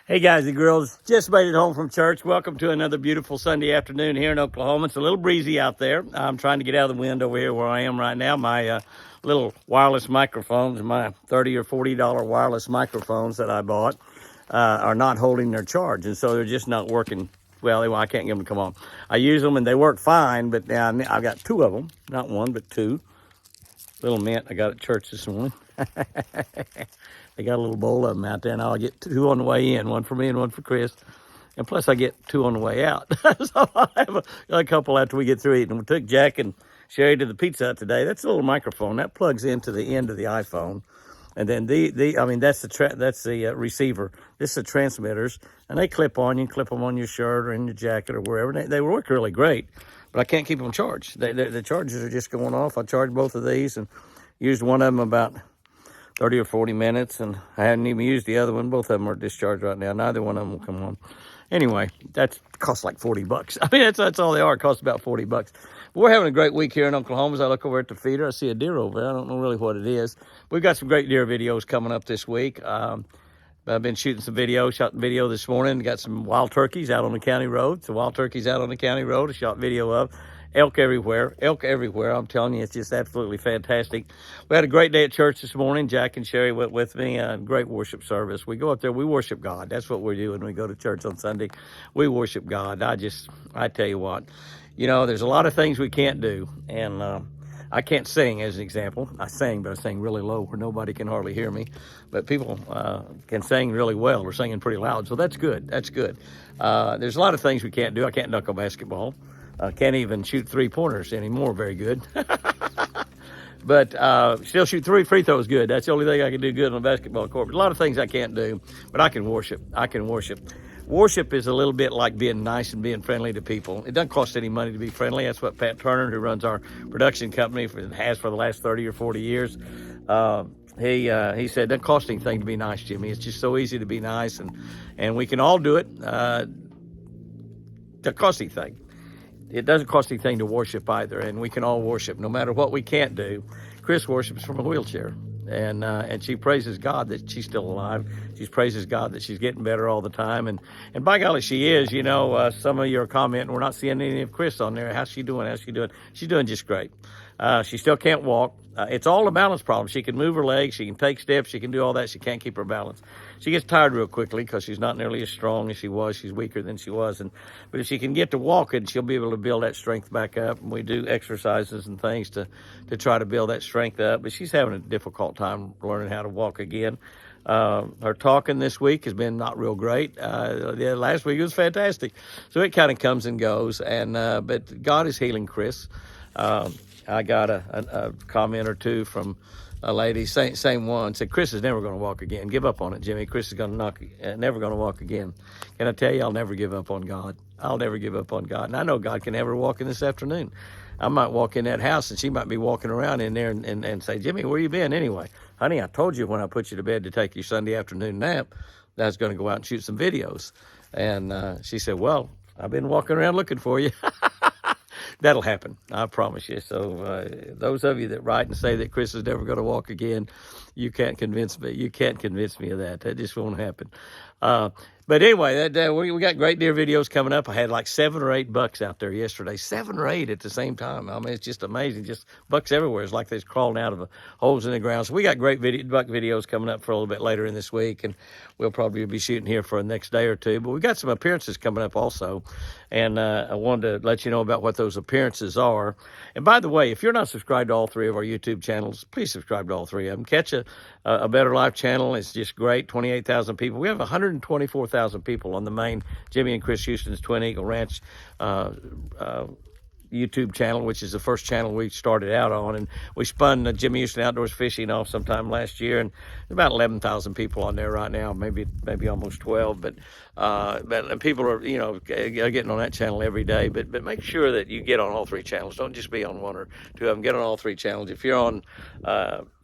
Hey guys and girls, just made it home from church. Welcome to another beautiful Sunday afternoon here in Oklahoma. It's a little breezy out there. I'm trying to get out of the wind over here where I am right now. My little wireless microphones, my $30 or $40 wireless microphones that I bought are not holding their charge. And so they're just not working. Well, I can't get them to come on. I use them and they work fine, but now I've got two of them. Not one, but two. Little mint I got at church this morning. They got a little bowl of them out there, and I'll get two on the way in, one for me and one for Chris. And plus, I get two on the way out. So I'll have a couple after we get through eating. We took Jack and Sherry to the Pizza Hut today. That's a little microphone. That plugs into the end of the iPhone. And then that's the receiver. This is the transmitters. And they clip on. You can clip them on your shirt or in your jacket or wherever. They work really great, but I can't keep them charged. The chargers are just going off. I charged both of these and used one of them about 30 or 40 minutes, and I hadn't even used the other one. Both of them are discharged right now. Neither one of them will come on. Anyway, that costs like $40. I mean, that's all they are. It costs about $40. But we're having a great week here in Oklahoma. As I look over at the feeder, I see a deer over there. I don't know really what it is. We've got some great deer videos coming up this week. I've been shooting some video, shot the video this morning. Got some wild turkeys out on the county road. Some wild turkeys out on the county road. I shot video of. Elk everywhere. I'm telling you, it's just absolutely fantastic. We had a great day at church this morning. Jack and Sherry went with me. Great worship service. We go up there, we worship God. That's what we do when we go to church on Sunday. We worship God. I tell you what, there's a lot of things we can't do. And I can't sing, as an example. I sing, but I sing really low where nobody can hardly hear me. But people can sing really well. We're singing pretty loud, so that's good. That's good. There's a lot of things we can't do. I can't dunk a basketball. Can't even shoot three-pointers anymore very good. But still shoot three free throws good. That's the only thing I can do good on a basketball court. But a lot of things I can't do, but I can worship. Worship is a little bit like being nice and being friendly to people. It doesn't cost any money to be friendly. That's what Pat Turner, who runs our production company, has for the last 30 or 40 years. He said, it doesn't cost anything to be nice, Jimmy. It's just so easy to be nice, and we can all do it. It doesn't cost anything. It doesn't cost anything to worship either, and we can all worship no matter what we can't do. Chris worships from a wheelchair, and she praises God that she's still alive. She praises God that she's getting better all the time, and by golly, she is. Some of you are commenting, we're not seeing any of Chris on there. How's she doing? She's doing just great. She still can't walk. It's all a balance problem. She can move her legs. She can take steps. She can do all that. She can't keep her balance. She gets tired real quickly because she's not nearly as strong as she was. She's weaker than she was. But if she can get to walking, she'll be able to build that strength back up. And we do exercises and things to try to build that strength up. But she's having a difficult time learning how to walk again. Her talking this week has been not real great. Last week it was fantastic. So it kind of comes and goes. But God is healing Chris. I got a comment or two from a lady, same one, said, Chris is never going to walk again. Give up on it, Jimmy. Chris is never going to walk again. Can I tell you, I'll never give up on God. I'll never give up on God. And I know God can have her walking this afternoon. I might walk in that house and she might be walking around in there and say, Jimmy, where you been anyway? Honey, I told you when I put you to bed to take your Sunday afternoon nap that I was going to go out and shoot some videos. And she said, well, I've been walking around looking for you. That'll happen, I promise you. So those of you that write and say that Chris is never going to walk again, you can't convince me. You can't convince me of that. That just won't happen. But anyway, we got great deer videos coming up. I had like 7 or 8 bucks out there yesterday. 7 or 8 at the same time. I mean, it's just amazing. Just bucks everywhere. It's like they're crawling out of holes in the ground. So we got great buck videos coming up for a little bit later in this week, and we'll probably be shooting here for the next day or two. But we got some appearances coming up also, and I wanted to let you know about what those appearances are. And by the way, if you're not subscribed to all 3 of our YouTube channels, please subscribe to all 3 of them. Catch a Better Life channel. It's just great. 28,000 people. We have 124,000 people on the main Jimmy and Chris Houston's Twin Eagle Ranch YouTube channel, which is the first channel we started out on, and we spun Jimmy Houston Outdoors Fishing off sometime last year, and there's about 11,000 people on there right now, maybe almost 12, but people are getting on that channel every day. But make sure that you get on all 3 channels. Don't just be on 1 or 2 of them. Get on all 3 channels. If you're on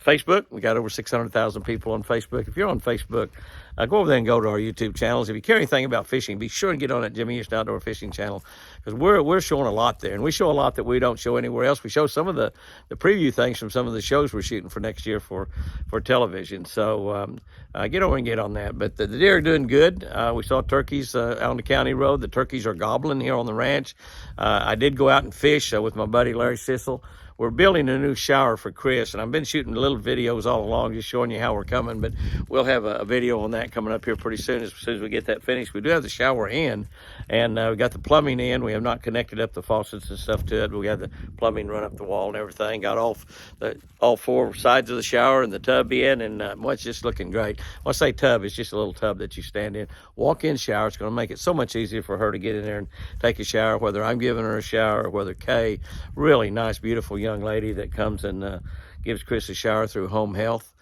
Facebook, we got over 600,000 people on Facebook. If you're on Facebook, go over there and go to our YouTube channels. If you care anything about fishing, be sure and get on that Jimmy Houston Outdoor Fishing channel, because we're showing a lot there, and we show a lot that we don't show anywhere else. We show some of the preview things from some of the shows we're shooting for next year for television. So get over and get on that. But the deer are doing good. We saw turkeys out on the county road. The turkeys are gobbling here on the ranch. I did go out and fish with my buddy Larry Sissel. We're building a new shower for Chris, and I've been shooting little videos all along just showing you how we're coming, but we'll have a video on that coming up here pretty soon as we get that finished. We do have the shower in, and we got the plumbing in. We have not connected up the faucets and stuff to it. We got the plumbing run up the wall and everything. Got all four sides of the shower and the tub in, and well, it's just looking great. When I say tub, it's just a little tub that you stand in. Walk-in shower. It's going to make it so much easier for her to get in there and take a shower, whether I'm giving her a shower or whether Kay, really nice, beautiful young lady that comes and gives Chris a shower through Home Health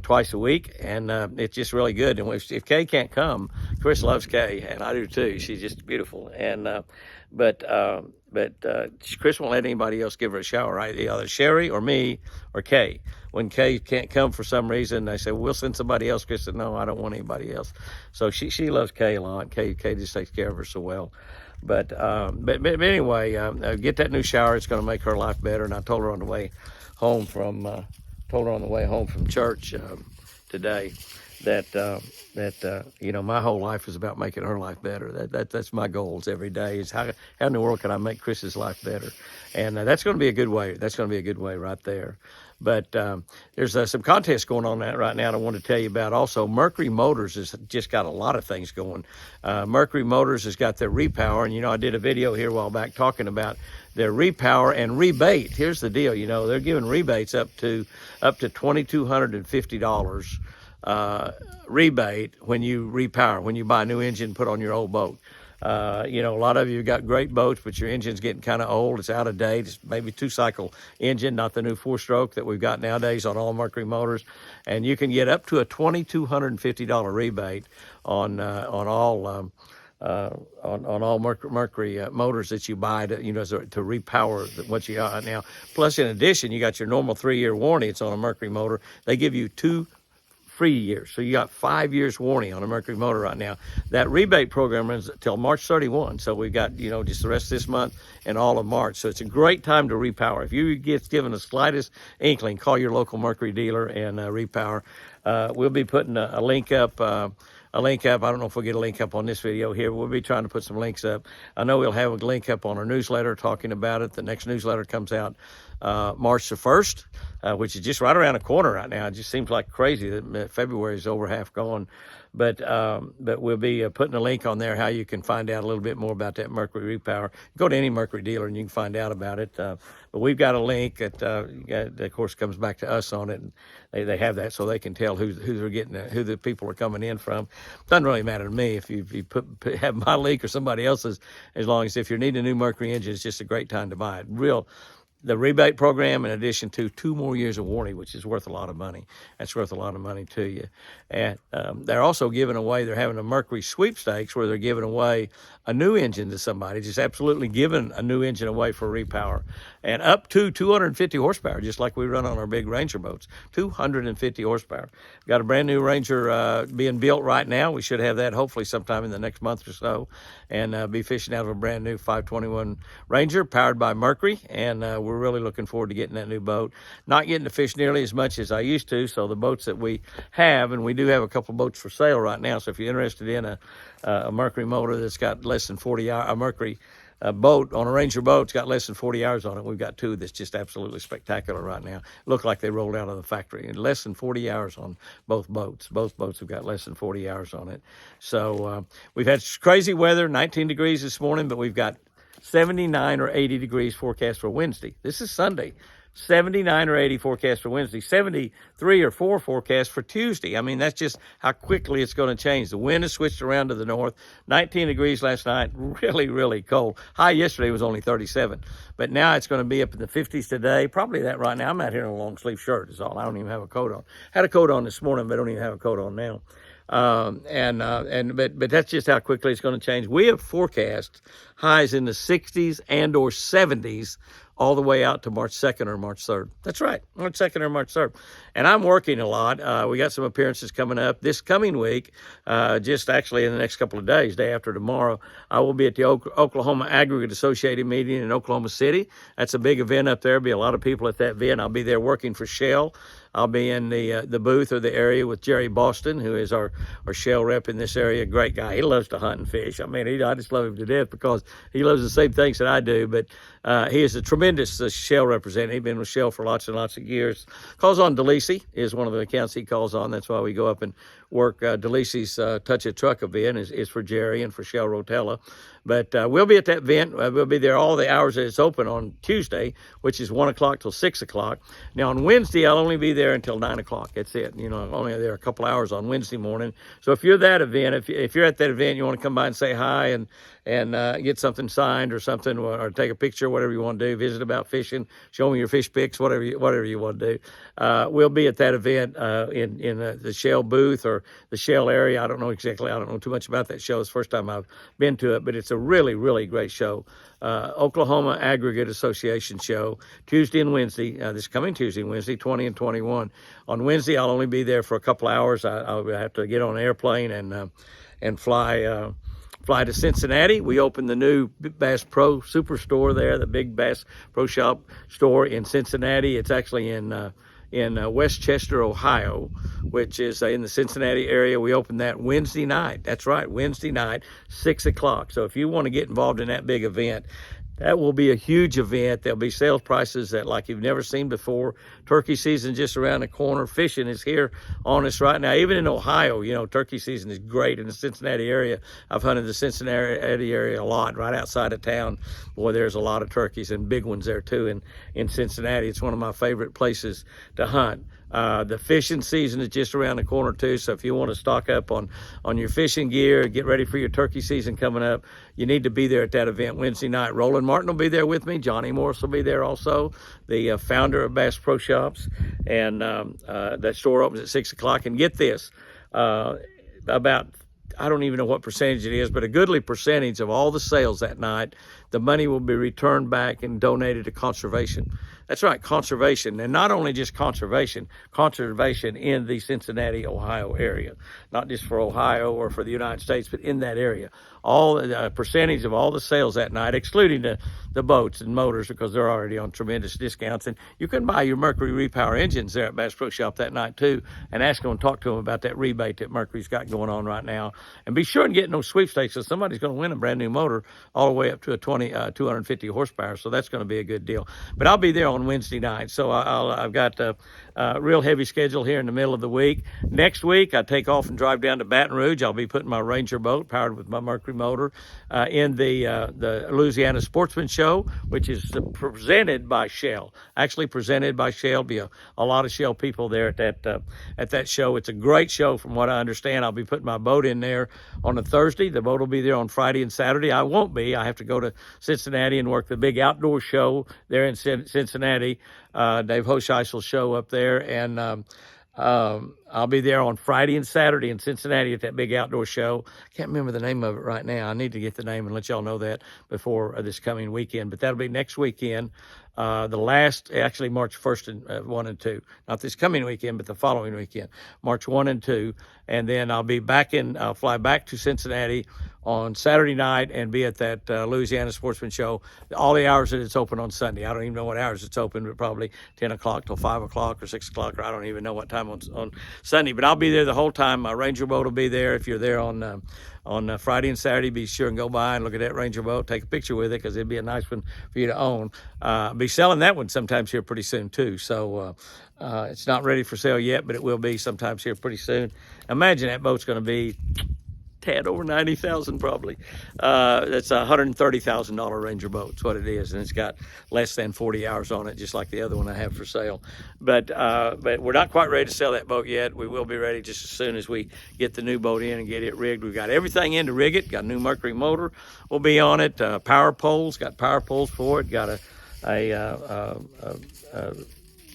twice a week, and it's just really good. And if Kay can't come, Chris loves Kay, and I do too. She's just beautiful. And but Chris won't let anybody else give her a shower, right? Either Sherry or me or Kay. When Kay can't come for some reason, they say, well, we'll send somebody else. Chris said, no, I don't want anybody else. So she loves Kay a lot. Kay just takes care of her so well. But anyway, get that new shower. It's going to make her life better. And I told her on the way home from church today that you know, my whole life is about making her life better. That's my goals every day. Is how in the world can I make Chris's life better? And that's going to be a good way. That's going to be a good way right there. But there's some contests going on right now, and I want to tell you about. Also, Mercury Motors has just got a lot of things going. Mercury Motors has got their repower, and you know, I did a video here a while back talking about their repower and rebate. Here's the deal, you know, they're giving rebates up to $2,250 rebate when you repower, when you buy a new engine put on your old boat. You know, a lot of you got great boats, but your engine's getting kind of old. It's out of date. It's maybe 2-cycle engine, not the new 4-stroke that we've got nowadays on all Mercury motors. And you can get up to a $2,250 rebate on all Mercury motors that you buy to, you know, to repower what you got now. Plus, in addition, you got your normal 3-year warranty. It's on a Mercury motor. They give you 2 free years. So you got 5 years warranty on a Mercury motor right now. That rebate program runs until March 31. So we've got, you know, just the rest of this month and all of March. So it's a great time to repower. If you get given the slightest inkling, call your local Mercury dealer and repower. We'll be putting a link up. I don't know if we'll get a link up on this video here. We'll be trying to put some links up. I know we'll have a link up on our newsletter talking about it. The next newsletter comes out March the 1st, which is just right around the corner right now. It just seems like crazy that February is over half gone. But we'll be putting a link on there how you can find out a little bit more about that Mercury repower. Go to any Mercury dealer and you can find out about it. But we've got a link that of course comes back to us on it, and they have that so they can tell who they're getting, who the people are coming in from. Doesn't really matter to me if you have my link or somebody else's, as long as if you're needing a new Mercury engine, it's just a great time to buy it. The rebate program, in addition to 2 more years of warranty, which is worth a lot of money. That's worth a lot of money to you. And they're also giving away, they're having a Mercury sweepstakes where they're giving away a new engine to somebody, just absolutely giving a new engine away for repower. And up to 250 horsepower, just like we run on our big Ranger boats. 250 horsepower. We've got a brand new Ranger being built right now. We should have that hopefully sometime in the next month or so. And be fishing out of a brand new 521 Ranger powered by Mercury. And we're really looking forward to getting that new boat. Not getting to fish nearly as much as I used to, so the boats that we have, and we do have a couple boats for sale right now, so if you're interested in a Mercury motor that's got less than 40 hours, a Mercury boat on a Ranger boat, it's got less than 40 hours on it. We've got 2 that's just absolutely spectacular right now. Look like they rolled out of the factory. And less than 40 hours on both boats. Both boats have got less than 40 hours on it. So we've had crazy weather, 19 degrees this morning, but we've got 79 or 80 degrees forecast for Wednesday. This is Sunday. 79 or 80 forecast for Wednesday, 73 or 4 forecast for Tuesday. I mean, that's just how quickly it's going to change. The wind has switched around to the north. 19 degrees last night, really, really cold. High yesterday was only 37, but now it's going to be up in the 50s today. Probably that right now. I'm out here in a long sleeve shirt is all. I don't even have a coat on. Had a coat on this morning, but I don't even have a coat on now. But that's just how quickly it's going to change. We have forecast highs in the 60s and or 70s all the way out to March 2nd or March 3rd. That's right, March 2nd or March 3rd. And I'm working a lot. We got some appearances coming up this coming week, just actually in the next couple of days, day after tomorrow. I will be at the Oklahoma Aggregate Associated meeting in Oklahoma City. That's a big event up there. There'll be a lot of people at that event. I'll be there working for Shell. I'll be in the booth or the area with Jerry Boston, who is our Shell rep in this area. Great guy. He loves to hunt and fish. I mean, I just love him to death because he loves the same things that I do. But he is a tremendous Shell representative. He's been with Shell for lots and lots of years. Calls on DeLisi is one of the accounts he calls on. That's why we go up and work. DeLisi's Touch a Truck event is for Jerry and for Shell Rotella. But we'll be at that event. We'll be there all the hours that it's open on Tuesday, which is 1 o'clock till 6 o'clock. Now, on Wednesday, I'll only be there until 9 o'clock. That's it. You know, I'm only there a couple hours on Wednesday morning. So if you're that event, if you're at that event, you want to come by and say hi and get something signed or something, or take a picture, whatever you want to do, visit about fishing, show me your fish pics, whatever you want to do. We'll be at that event in the Shell booth or the Shell area. I don't know too much about that show. It's the first time I've been to it, but it's a really, really great show. Oklahoma Aggregate Association show, Tuesday and Wednesday, this coming Tuesday and Wednesday, 20 and 21. On Wednesday, I'll only be there for a couple hours. I'll have to get on an airplane and fly to Cincinnati. We opened the new Bass Pro Superstore there, the big Bass Pro Shop store in Cincinnati. It's actually in Westchester, Ohio, which is in the Cincinnati area. We opened that Wednesday night. That's right, Wednesday night, 6 o'clock. So if you want to get involved in that big event, that will be a huge event. There'll be sales prices that like you've never seen before. Turkey season just around the corner. Fishing is here on us right now. Even in Ohio, you know, turkey season is great in the Cincinnati area. I've hunted the Cincinnati area a lot, right outside of town. Boy, there's a lot of turkeys and big ones there too in Cincinnati. It's one of my favorite places to hunt. The fishing season is just around the corner too, so if you want to stock up on your fishing gear, get ready for your turkey season coming up, you need to be there at that event Wednesday night. Roland Martin will be there with me. Johnny Morris will be there also, the founder of Bass Pro Shops, and that store opens at 6 o'clock. And get this, about, I don't even know what percentage it is, but a goodly percentage of all the sales that night, the money will be returned back and donated to conservation. That's right, conservation. And not only just conservation in the Cincinnati, Ohio area. Not just for Ohio or for the United States, but in that area. All the percentage of all the sales that night, excluding the boats and motors, because they're already on tremendous discounts. And you can buy your Mercury repower engines there at Bass Pro Shop that night too, and ask them and talk to them about that rebate that Mercury's got going on right now. And be sure and get in those sweepstakes, because somebody's going to win a brand new motor all the way up to a 250 horsepower. So that's going to be a good deal. But I'll be there on Wednesday night. So I've got a real heavy schedule here in the middle of the week. Next week, I take off and drive down to Baton Rouge. I'll be putting my Ranger boat, powered with my Mercury motor, in the Louisiana Sportsman Show, which is presented by Shell. Actually presented by Shell. Be a lot of Shell people there at that show. It's a great show from what I understand. I'll be putting my boat in there on a Thursday. The boat will be there on Friday and Saturday. I won't be. I have to go to Cincinnati and work the big outdoor show there in Cincinnati. Dave Hosheisel's show up there, and I'll be there on Friday and Saturday in Cincinnati at that big outdoor show. Can't remember the name of it right now. I need to get the name and let y'all know that before this coming weekend. But that'll be next weekend. Actually March 1st and 1 and 2. Not this coming weekend, but the following weekend, March 1 and 2. And then I'll fly back to Cincinnati on Saturday night and be at that Louisiana Sportsman Show. All the hours that it's open on Sunday. I don't even know what hours it's open, but probably 10 o'clock till 5 o'clock or 6 o'clock, or I don't even know what time on Sunday. But I'll be there the whole time. My Ranger boat will be there. If you're there on Friday and Saturday, be sure and go by and look at that Ranger boat. Take a picture with it, because it'd be a nice one for you to own. I'll be selling that one sometimes here pretty soon too. So it's not ready for sale yet, but it will be sometimes here pretty soon. Imagine that boat's going to be tad over $90,000 probably. That's a $130,000 Ranger boat. That's what it is, and it's got less than 40 hours on it, just like the other one I have for sale. But we're not quite ready to sell that boat yet. We will be ready just as soon as we get the new boat in and get it rigged. We've got everything in to rig it. Got a new Mercury motor will be on it. Power poles, got power poles for it. Got a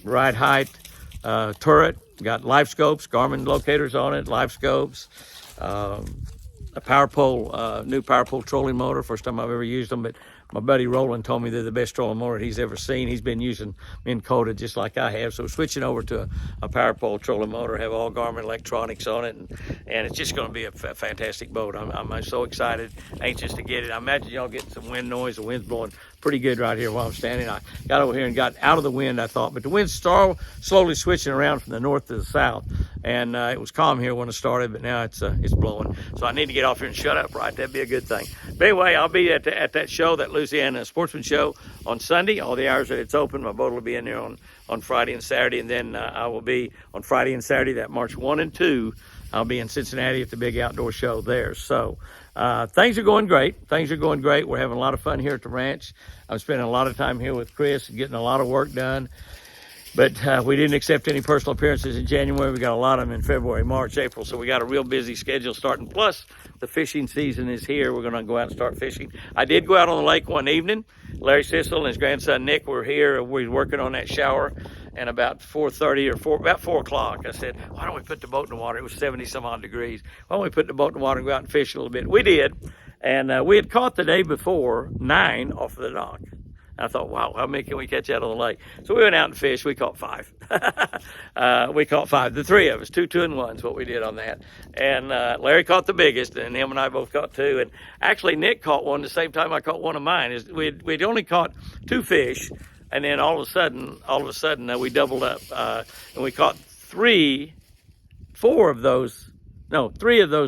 ride height turret, got life scopes, Garmin locators on it, life scopes, a power pole, new power pole trolling motor. First time I've ever used them, but my buddy Roland told me they're the best trolling motor he's ever seen. He's been using Minn Kota just like I have. So switching over to a power pole trolling motor, have all Garmin electronics on it, and it's just going to be a fantastic boat. I'm so excited, anxious to get it. I imagine y'all getting some wind noise. The wind's blowing pretty good right here while I'm standing. I got over here and got out of the wind, I thought, but the wind's slowly switching around from the north to the south, and it was calm here when it started, but now it's blowing. So I need to get off here and shut up, right? That'd be a good thing. But anyway, I'll be at that show, that Louisiana Sportsman Show, on Sunday, all the hours that it's open. My boat will be in there on Friday and Saturday, and then I will be on Friday and Saturday, that March 1 and 2. I'll be in Cincinnati at the big outdoor show there. So things are going great. Things are going great. We're having a lot of fun here at the ranch. I'm spending a lot of time here with Chris and getting a lot of work done. But we didn't accept any personal appearances in January. We got a lot of them in February, March, April. So we got a real busy schedule starting. Plus, the fishing season is here. We're going to go out and start fishing. I did go out on the lake one evening. Larry Sissel and his grandson Nick were here. We were working on that shower. And about 4:30 or about 4 o'clock, I said, why don't we put the boat in the water? It was 70 some odd degrees. Why don't we put the boat in the water and go out and fish a little bit? We did. And we had caught the day before 9 off of the dock. I thought, wow, how many can we catch out on the lake? So we went out and fished. We caught 5. We caught 5. The 3 of us, 2, 2, and 1 is what we did on that. And Larry caught the biggest, and him and I both caught 2. And actually, Nick caught one the same time I caught one of mine. We'd only caught 2 fish, and then all of a sudden, we doubled up, and we caught 3 of those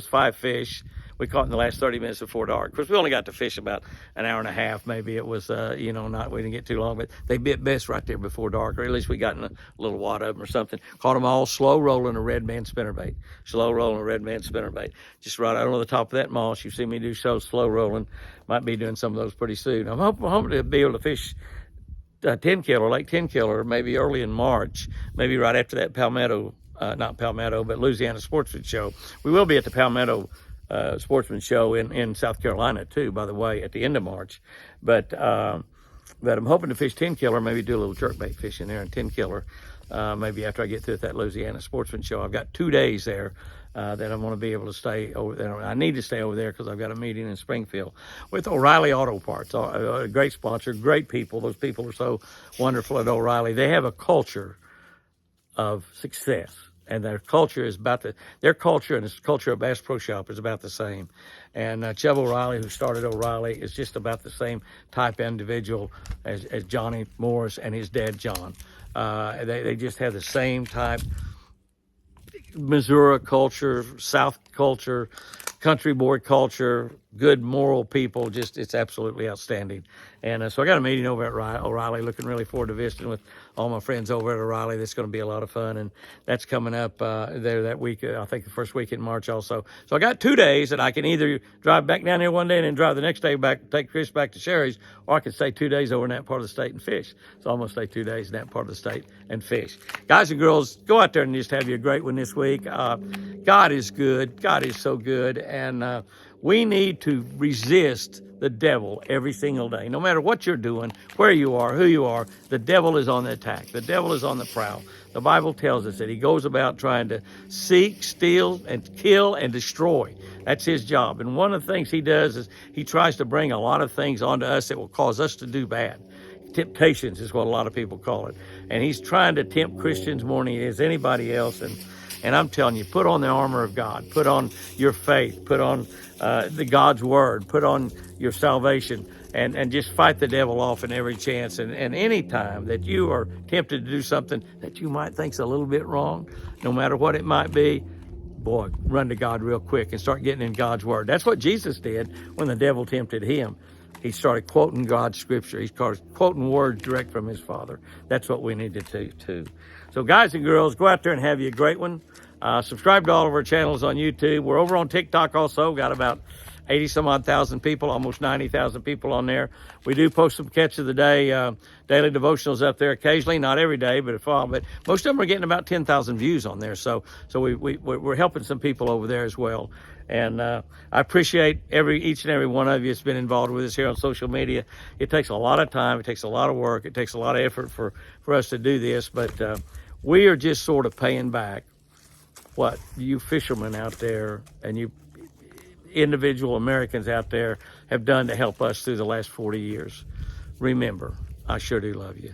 5 fish we caught in the last 30 minutes before dark. Of course, we only got to fish about an hour and a half. Maybe it was, we didn't get too long, but they bit best right there before dark, or at least we got in a little wad of them or something. Caught them all slow rolling a red man spinnerbait. Slow rolling a red man spinnerbait. Just right out on the top of that moss. You see me do so slow rolling. Might be doing some of those pretty soon. I'm hoping to be able to fish 10 killer, Lake 10 killer, maybe early in March, maybe right after that not Palmetto, but Louisiana Sportsman Show. We will be at the Palmetto Sportsman Show in South Carolina too, by the way, at the end of March. But I'm hoping to fish 10 killer, maybe do a little jerkbait fishing there in 10 killer, maybe after I get through at that Louisiana Sportsman Show. I've got 2 days there that I'm going to be able to stay over there. I need to stay over there because I've got a meeting in Springfield with O'Reilly Auto Parts, a great sponsor, great people. Those people are so wonderful at O'Reilly. They have a culture of success. And their culture is their culture and the culture of Bass Pro Shop is about the same. And Chubb O'Reilly, who started O'Reilly, is just about the same type individual as Johnny Morris and his dad, John. They just have the same type Missouri culture, South culture, country boy culture, good moral people. Just, it's absolutely outstanding. And so I got a meeting over at O'Reilly, looking really forward to visiting with all my friends over at O'Reilly. That's going to be a lot of fun, and that's coming up there that week, I think the first week in March also. So I got 2 days that I can either drive back down there one day and then drive the next day back, take Chris back to Sherry's, or I could stay 2 days over in that part of the state and fish. So I'm going to stay 2 days in that part of the state and fish. Guys and girls, go out there and just have you a great one this week. God is good. God is so good, and we need to resist the devil every single day. No matter what you're doing, where you are, who you are, the devil is on the attack. The devil is on the prowl. The Bible tells us that he goes about trying to seek, steal, and kill and destroy. That's his job. And one of the things he does is he tries to bring a lot of things onto us that will cause us to do bad. Temptations is what a lot of people call it. And he's trying to tempt Christians more than he is anybody else. And I'm telling you, put on the armor of God. Put on your faith. Put on the God's word. Put on your salvation. And just fight the devil off in every chance. And any time that you are tempted to do something that you might think's a little bit wrong, no matter what it might be, boy, run to God real quick and start getting in God's word. That's what Jesus did when the devil tempted him. He started quoting God's scripture. He started quoting words direct from his Father. That's what we need to do too. So guys and girls, go out there and have you a great one. Subscribe to all of our channels on YouTube. We're over on TikTok also. Got about 80 some odd thousand people, almost 90,000 people on there. We do post some catch of the day, daily devotionals up there occasionally, not every day, but most of them are getting about 10,000 views on there. So we're helping some people over there as well. And I appreciate each and every one of you that's been involved with us here on social media. It takes a lot of time. It takes a lot of work. It takes a lot of effort for us to do this, but We are just sort of paying back what you fishermen out there and you individual Americans out there have done to help us through the last 40 years. Remember, I sure do love you.